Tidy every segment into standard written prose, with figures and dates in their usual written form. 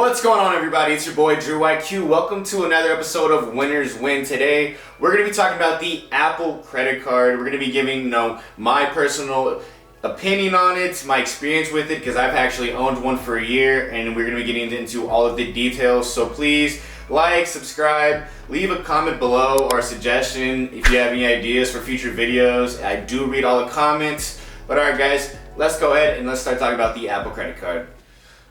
What's going on, everybody? It's your boy Drew IQ. Welcome to another episode of Winners Win. Today we're going to be talking about the Apple credit card. We're going to be giving my personal opinion on it, my experience with it, because I've actually owned one for a year, and we're going to be getting into all of the details. So please like, subscribe, leave a comment below or a suggestion if you have any ideas for future videos. I do read all the comments. But alright guys, let's go ahead and let's start talking about the Apple credit card.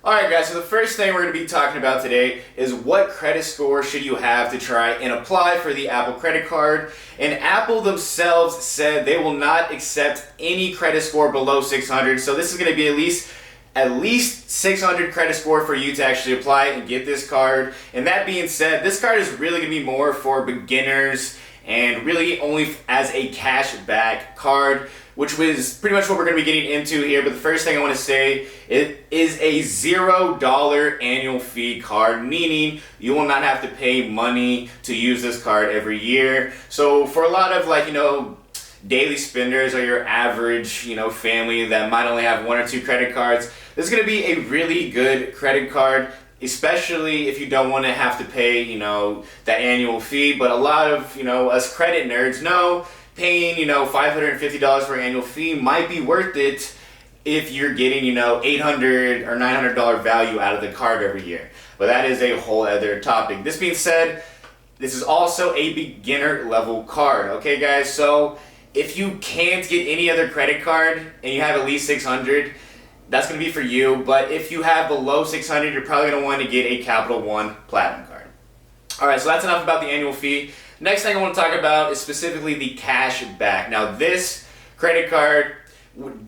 Alright guys, so the first thing we're going to be talking about today is what credit score should you have to try and apply for the Apple credit card. And Apple themselves said they will not accept any credit score below 600. So this is going to be at least 600 credit score for you to actually apply and get this card. And that being said, this card is really going to be more for beginners and really only as a cash back card, which was pretty much what we're going to be getting into here. But the first thing I want to say, it is a $0 annual fee card, meaning you will not have to pay money to use this card every year. So for a lot of daily spenders or your average family that might only have one or two credit cards, this is going to be a really good credit card, especially if you don't want to have to pay that annual fee. But a lot of us credit nerds know paying $550 for an annual fee might be worth it if you're getting $800 or $900 value out of the card every year. But that is a whole other topic. This being said, this is also a beginner level card. Okay guys, so if you can't get any other credit card and you have at least 600, that's going to be for you. But if you have below 600, you're probably going to want to get a Capital One Platinum card. Alright, so that's enough about the annual fee. Next thing I want to talk about is specifically the cash back. Now this credit card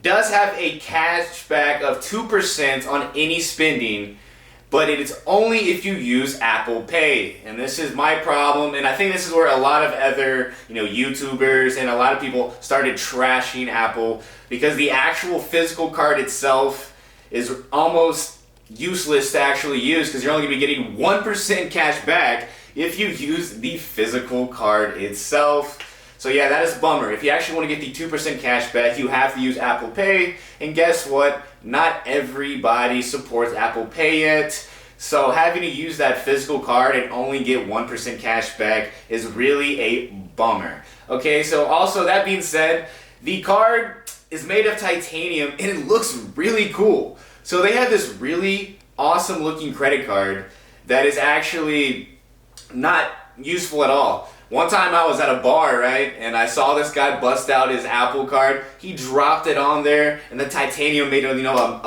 does have a cash back of 2% on any spending, but it is only if you use Apple Pay. And this is my problem, and I think this is where a lot of other YouTubers and a lot of people started trashing Apple, because the actual physical card itself is almost useless to actually use, because you're only going to be getting 1% cash back if you use the physical card itself. So yeah, that is a bummer. If you actually want to get the 2% cash back, you have to use Apple Pay. And guess what? Not everybody supports Apple Pay yet. So having to use that physical card and only get 1% cash back is really a bummer. Okay, so also that being said, the card is made of titanium and it looks really cool. So they have this really awesome looking credit card that is actually not useful at all. One time I was at a bar, right, and I saw this guy bust out his Apple card. He dropped it on there, and the titanium made a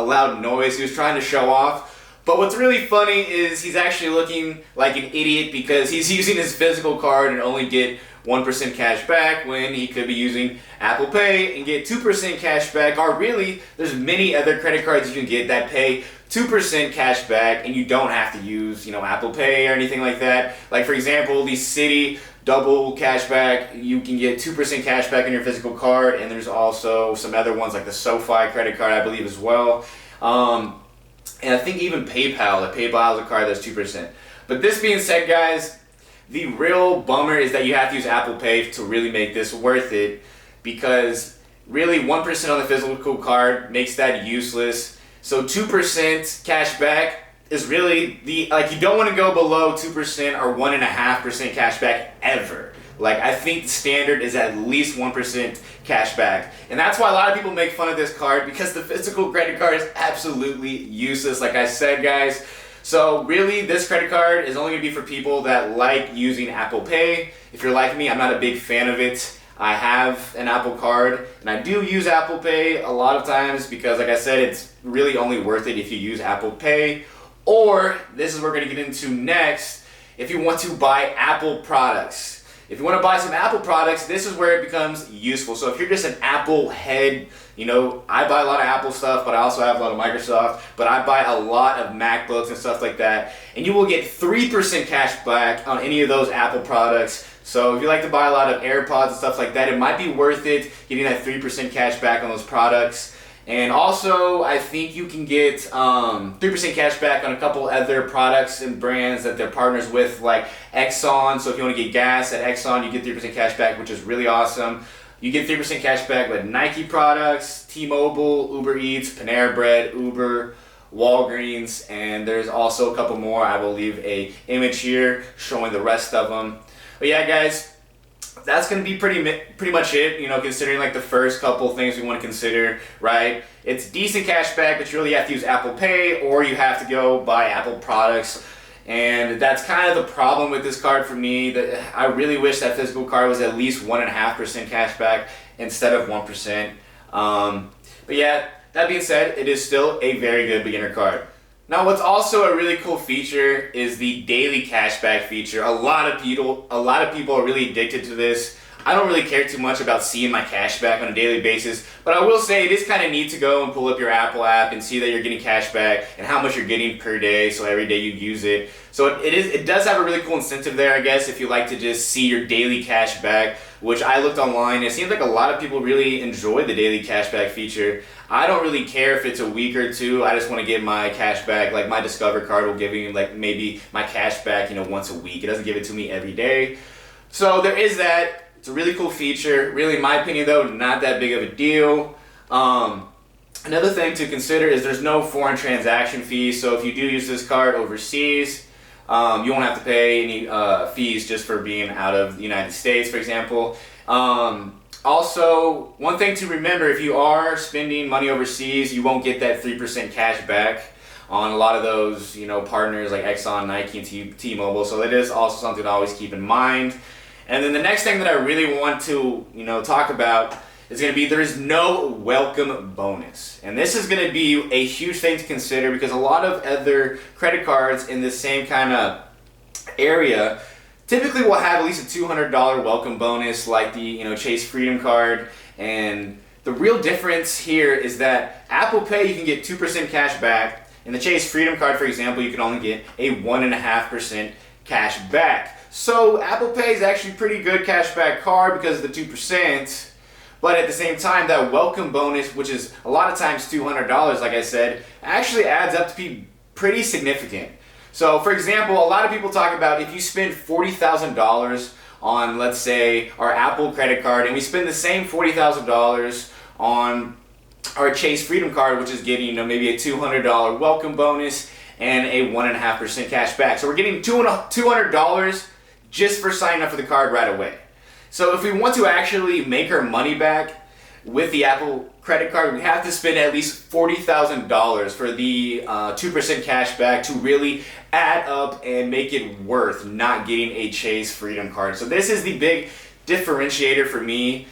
loud noise. He was trying to show off. But what's really funny is he's actually looking like an idiot because he's using his physical card and only get 1% cash back when he could be using Apple Pay and get 2% cash back. Or really, there's many other credit cards you can get that pay 2% cash back and you don't have to use Apple Pay or anything like that. Like for example, the Citi double cash back, you can get 2% cash back on your physical card, and there's also some other ones like the SoFi credit card, I believe, as well. And I think even PayPal is a card that's 2%. But this being said, guys, the real bummer is that you have to use Apple Pay to really make this worth it, because really 1% on the physical card makes that useless. So 2% cash back is really you don't want to go below 2% or 1.5% cash back ever. I think the standard is at least 1% cash back. And that's why a lot of people make fun of this card, because the physical credit card is absolutely useless, like I said, guys. So really, this credit card is only going to be for people that like using Apple Pay. If you're like me, I'm not a big fan of it. I have an Apple card, and I do use Apple Pay a lot of times because, like I said, it's really only worth it if you use Apple Pay. Or, this is what we're going to get into next, if you want to buy Apple products. If you want to buy some Apple products, this is where it becomes useful. So if you're just an Apple head, I buy a lot of Apple stuff, but I also have a lot of Microsoft, but I buy a lot of MacBooks and stuff like that, and you will get 3% cash back on any of those Apple products. So if you like to buy a lot of AirPods and stuff like that, it might be worth it getting that 3% cash back on those products. And also, I think you can get 3% cash back on a couple other products and brands that they're partners with, like Exxon. So if you want to get gas at Exxon, you get 3% cash back, which is really awesome. You get 3% cash back with Nike products, T-Mobile, Uber Eats, Panera Bread, Uber, Walgreens, and there's also a couple more. I will leave a image here showing the rest of them. But yeah, guys, that's going to be pretty much it, you know, considering like the first couple things we want to consider, right? It's decent cash back, but you really have to use Apple Pay, or you have to go buy Apple products. And that's kind of the problem with this card for me. That I really wish that physical card was at least 1.5% cash back instead of 1%. But yeah, that being said, it is still a very good beginner card. Now, what's also a really cool feature is the daily cashback feature. A lot of people are really addicted to this. I don't really care too much about seeing my cashback on a daily basis, but I will say it is kind of neat to go and pull up your Apple app and see that you're getting cashback and how much you're getting per day. So every day you use it. So it does have a really cool incentive there, I guess, if you like to just see your daily cashback, which I looked online. It seems like a lot of people really enjoy the daily cashback feature. I don't really care if it's a week or two. I just want to get my cash back. Like my Discover card will give me like maybe my cash back, you know, once a week. It doesn't give it to me every day. So there is that. It's a really cool feature. Really, in my opinion though, not that big of a deal. Another thing to consider is there's no foreign transaction fees. So if you do use this card overseas, you won't have to pay any fees just for being out of the United States, for example. Also, one thing to remember, if you are spending money overseas, you won't get that 3% cash back on a lot of those, you know, partners like Exxon, Nike, and T-Mobile. So that is also something to always keep in mind. And then the next thing that I really want to, you know, talk about is going to be there is no welcome bonus. And this is going to be a huge thing to consider because a lot of other credit cards in the same kind of area typically will have at least a $200 welcome bonus, like the, you know, Chase Freedom card. And the real difference here is that Apple Pay, you can get 2% cash back. In the Chase Freedom card, for example, you can only get a 1.5% cash back. So Apple Pay is actually a pretty good cash back card because of the 2%. But at the same time, that welcome bonus, which is a lot of times $200, like I said, actually adds up to be pretty significant. So, for example, a lot of people talk about if you spend $40,000 on, let's say, our Apple credit card, and we spend the same $40,000 on our Chase Freedom card, which is getting, you know, maybe a $200 welcome bonus and a 1.5% cash back. So we're getting $200 just for signing up for the card right away. So if we want to actually make our money back with the Apple credit card, we have to spend at least $40,000 for the 2% cash back to really add up and make it worth not getting a Chase Freedom card. So this is the big differentiator for me.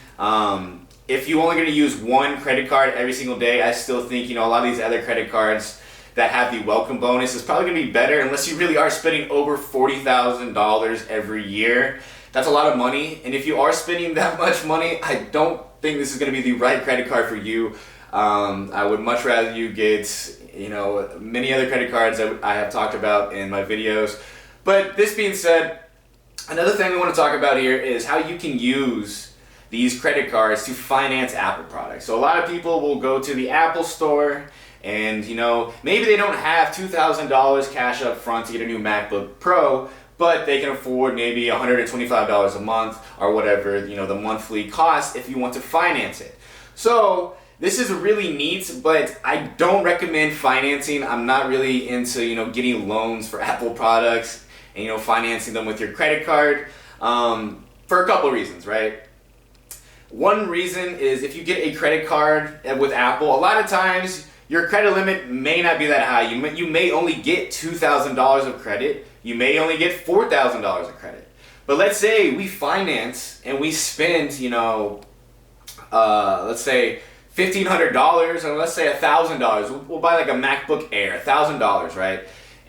If you're only going to use one credit card every single day, I still think, you know, a lot of these other credit cards that have the welcome bonus is probably going to be better unless you really are spending over $40,000 every year. That's a lot of money, and if you are spending that much money, I don't think this is going to be the right credit card for you. I would much rather you get, you know, many other credit cards that I have talked about in my videos. But this being said, another thing we want to talk about here is how you can use these credit cards to finance Apple products. So a lot of people will go to the Apple store and, you know, maybe they don't have $2,000 cash up front to get a new MacBook Pro, but they can afford maybe $125 a month or whatever, you know, the monthly cost if you want to finance it. So this is really neat, but I don't recommend financing. I'm not really into, you know, getting loans for Apple products and, you know, financing them with your credit card for a couple of reasons, right? One reason is if you get a credit card with Apple, a lot of times your credit limit may not be that high. You may only get $2,000 of credit. You may only get $4,000 of credit. But let's say we finance and we spend, you know, let's say $1,500 or let's say $1,000. We'll buy like a MacBook Air, $1,000, right?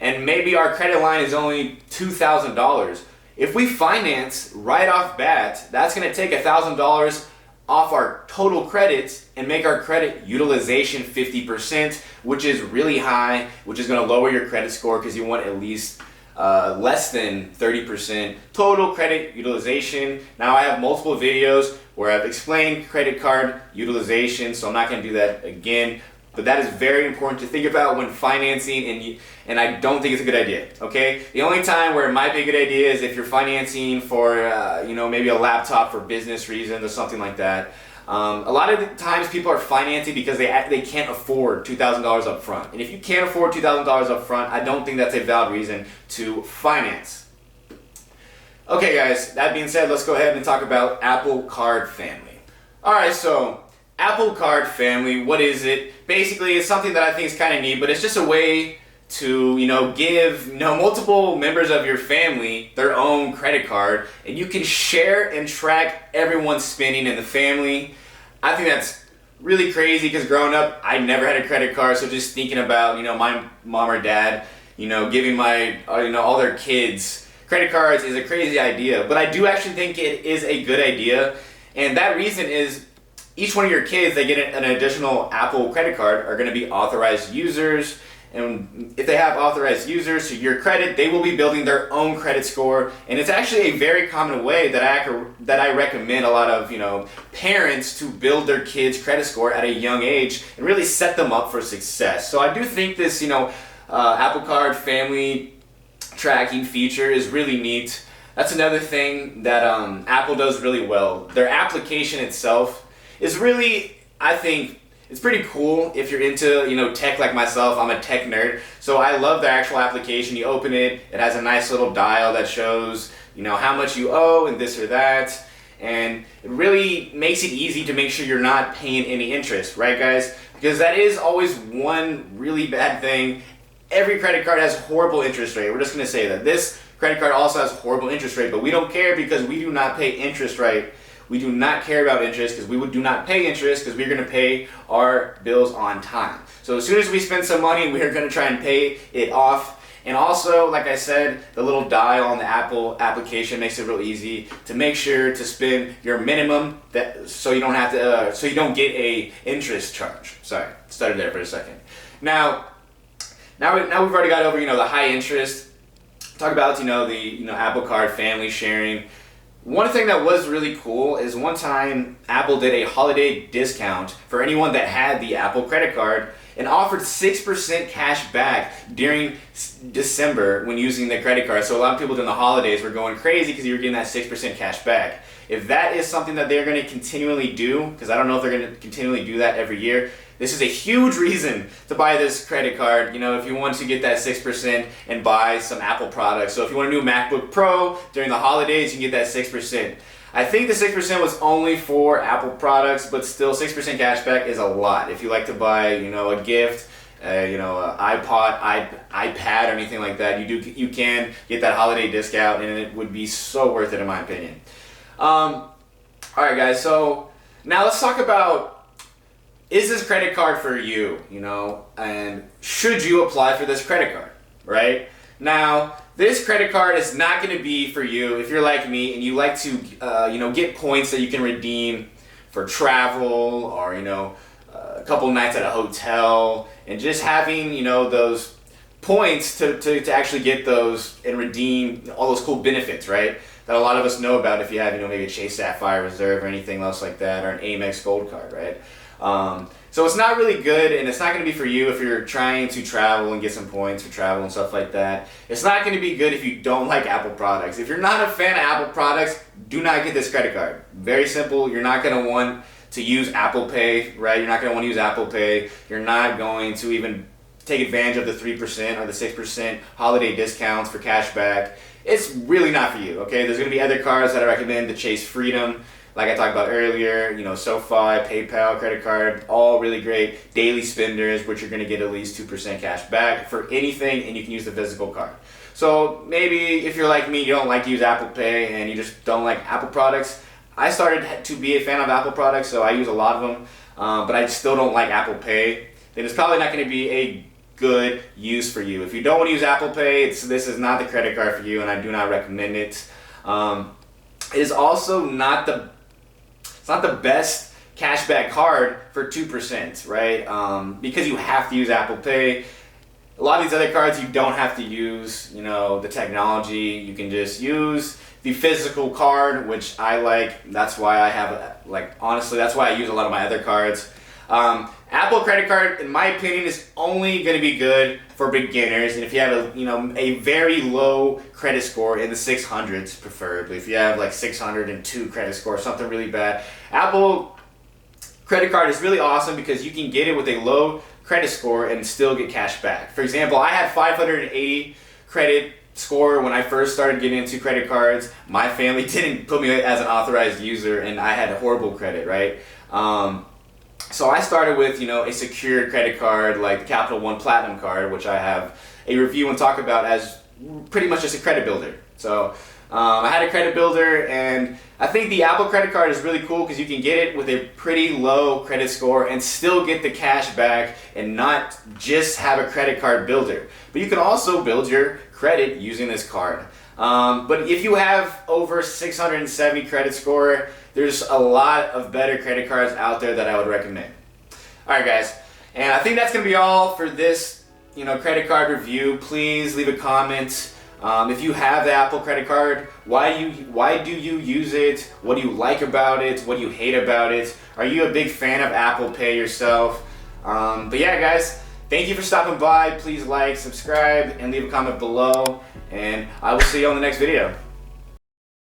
And maybe our credit line is only $2,000. If we finance right off bat, that's going to take $1,000 off our total credits and make our credit utilization 50%, which is really high, which is going to lower your credit score because you want at least less than 30% total credit utilization. Now I have multiple videos where I've explained credit card utilization, so I'm not going to do that again. But that is very important to think about when financing, and I don't think it's a good idea, okay? The only time where it might be a good idea is if you're financing for, you know, maybe a laptop for business reasons or something like that. A lot of the times people are financing because they can't afford $2,000 up front. And if you can't afford $2,000 up front, I don't think that's a valid reason to finance. Okay guys, that being said, let's go ahead and talk about Apple Card Family. Alright, so Apple Card Family, what is it? Basically, it's something that I think is kind of neat, but it's just a way to, give, multiple members of your family their own credit card, and you can share and track everyone's spending in the family. I think that's really crazy because growing up, I never had a credit card, so just thinking about, my mom or dad, giving my, all their kids credit cards is a crazy idea. But I do actually think it is a good idea, and that reason is each one of your kids, they get an additional Apple credit card, are going to be authorized users. And if they have authorized users to your credit, they will be building their own credit score. And it's actually a very common way that I recommend a lot of parents to build their kids' credit score at a young age and really set them up for success. So I do think this Apple Card Family tracking feature is really neat. That's another thing that Apple does really well. Their application itself is really, I think, it's pretty cool if you're into, tech like myself. I'm a tech nerd, so I love the actual application. You open it, it has a nice little dial that shows, how much you owe and this or that, and it really makes it easy to make sure you're not paying any interest, right guys? Because that is always one really bad thing. Every credit card has horrible interest rate. We're just gonna say that. This credit card also has horrible interest rate, but we don't care because we do not pay interest rate. We do not care about interest because we do not pay interest because we're going to pay our bills on time. So as soon as we spend some money, we're going to try and pay it off. And also, like I said, the little dial on the Apple application makes it real easy to make sure to spend your minimum so you don't have to so you don't get a interest charge. Sorry, stuttered there for a second. Now we've already got over the high interest. Talk about the Apple Card Family sharing. One thing that was really cool is one time Apple did a holiday discount for anyone that had the Apple credit card and offered 6% cash back during December when using the credit card. So a lot of people during the holidays were going crazy because you were getting that 6% cash back. If that is something that they're going to continually do, because I don't know if they're going to continually do that every year, this is a huge reason to buy this credit card, if you want to get that 6% and buy some Apple products. So if you want a new MacBook Pro during the holidays, you can get that 6%. I think the 6% was only for Apple products, but still 6% cash back is a lot. If you like to buy, a gift, an iPod, iPad, or anything like that, you can get that holiday discount, and it would be so worth it in my opinion. All right, guys. So now let's talk about, is this credit card for you? And should you apply for this credit card? Right now, this credit card is not going to be for you if you're like me and you like to, get points that you can redeem for travel or a couple nights at a hotel, and just having those points to actually get those and redeem all those cool benefits, right? That a lot of us know about if you have, maybe a Chase Sapphire Reserve or anything else like that, or an Amex Gold card, right? So it's not really good, and it's not going to be for you if you're trying to travel and get some points for travel and stuff like that. It's not going to be good if you don't like Apple products. If you're not a fan of Apple products, do not get this credit card. Very simple. You're not going to want to use Apple Pay, right? You're not going to want to use Apple Pay. You're not going to even take advantage of the 3% or the 6% holiday discounts for cash back. It's really not for you, okay? There's going to be other cards that I recommend, the Chase Freedom, like I talked about earlier, SoFi, PayPal, credit card, all really great daily spenders, which you're going to get at least 2% cash back for anything, and you can use the physical card. So maybe if you're like me, you don't like to use Apple Pay and you just don't like Apple products. I started to be a fan of Apple products, so I use a lot of them, but I still don't like Apple Pay. Then it's probably not going to be a good use for you. If you don't want to use Apple Pay, this is not the credit card for you, and I do not recommend it. It is also not the best cashback card for 2%, right? Because you have to use Apple Pay. A lot of these other cards you don't have to use, the technology. You can just use the physical card, which I like. That's why I have, honestly, that's why I use a lot of my other cards. Apple credit card, in my opinion, is only going to be good for beginners, and if you have a very low credit score in the 600s, preferably. If you have 602 credit score, something really bad, Apple credit card is really awesome because you can get it with a low credit score and still get cash back. For example, I had 580 credit score when I first started getting into credit cards. My family didn't put me as an authorized user, and I had horrible credit, right? So I started with, a secured credit card like the Capital One Platinum card, which I have a review and talk about as pretty much just a credit builder. So I had a credit builder, and I think the Apple credit card is really cool because you can get it with a pretty low credit score and still get the cash back and not just have a credit card builder. But you can also build your credit using this card. But if you have over 670 credit score, there's a lot of better credit cards out there that I would recommend. Alright guys, and I think that's going to be all for this credit card review. Please leave a comment. If you have the Apple credit card, why do you use it? What do you like about it? What do you hate about it? Are you a big fan of Apple Pay yourself? But yeah guys, thank you for stopping by. Please like, subscribe, and leave a comment below. And I will see you on the next video.